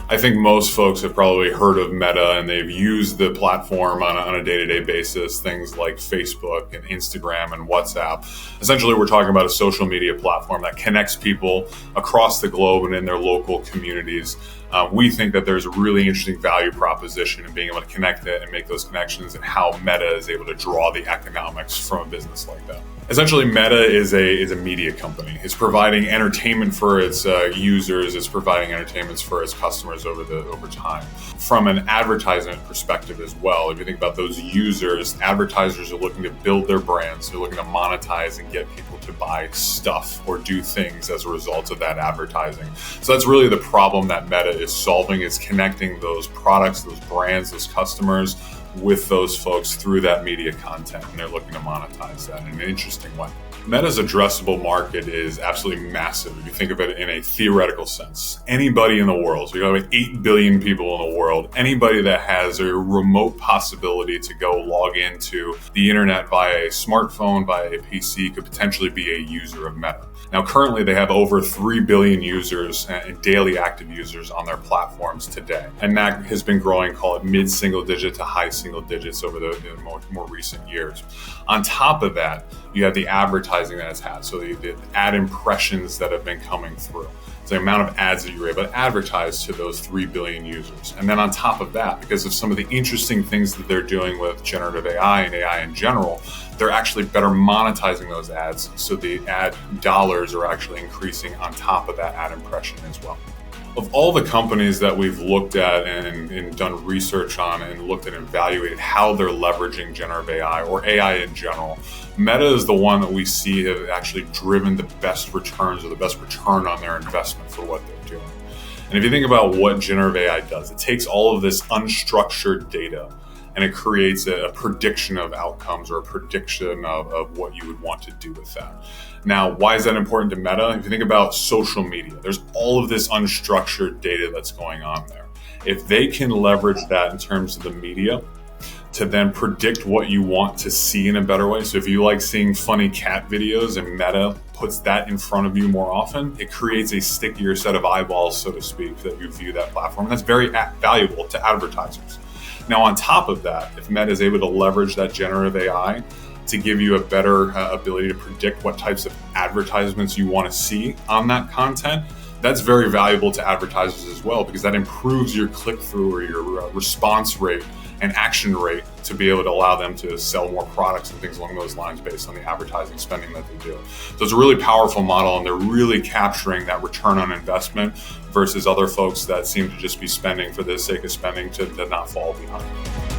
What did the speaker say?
I think most folks have probably heard of Meta and they've used the platform on a day-to-day basis, things like Facebook and Instagram and WhatsApp. Essentially, we're talking about a social media platform that connects people across the globe and in their local communities. We think that there's a really interesting value proposition in being able to connect it and make those connections, and how Meta is able to draw the economics from a business like that. Essentially, Meta is a media company. It's providing entertainment for its users. It's providing entertainments for its customers over time. From an advertisement perspective as well, if you think about those users, advertisers are looking to build their brands. They're looking to monetize and get people to buy stuff or do things as a result of that advertising. So that's really the problem that Meta is solving, is connecting those products, those brands, those customers with those folks through that media content, and they're looking to monetize that in an interesting way. Meta's addressable market is absolutely massive if you think of it in a theoretical sense. Anybody in the world, so you have 8 billion people in the world, anybody that has a remote possibility to go log into the internet via a smartphone, via a PC, could potentially be a user of Meta. Now, currently they have over 3 billion users and daily active users on their platforms today. And that has been growing, call it mid-single digit to high single digits over the more recent years. On top of that, you have the advertising that it's had. So the ad impressions that have been coming through. It's the amount of ads that you're able to advertise to those 3 billion users. And then on top of that, because of some of the interesting things that they're doing with generative AI and AI in general, they're actually better monetizing those ads. So the ad dollars are actually increasing on top of that ad impression as well. Of all the companies that we've looked at and done research on and looked at and evaluated how they're leveraging generative AI or AI in general, Meta is the one that we see have actually driven the best returns, or the best return on their investment for what they're doing. And if you think about what generative AI does, it takes all of this unstructured data and it creates a prediction of outcomes, or a prediction of what you would want to do with that. Now, why is that important to Meta? If you think about social media, there's all of this unstructured data that's going on there. If they can leverage that in terms of the media to then predict what you want to see in a better way. So if you like seeing funny cat videos and Meta puts that in front of you more often, it creates a stickier set of eyeballs, so to speak, that you view that platform. And that's very valuable to advertisers. Now, on top of that, if Meta is able to leverage that generative AI to give you a better ability to predict what types of advertisements you want to see on that content, that's very valuable to advertisers as well, because that improves your click-through or your response rate and action rate to be able to allow them to sell more products and things along those lines based on the advertising spending that they do. So it's a really powerful model, and they're really capturing that return on investment versus other folks that seem to just be spending for the sake of spending to not fall behind.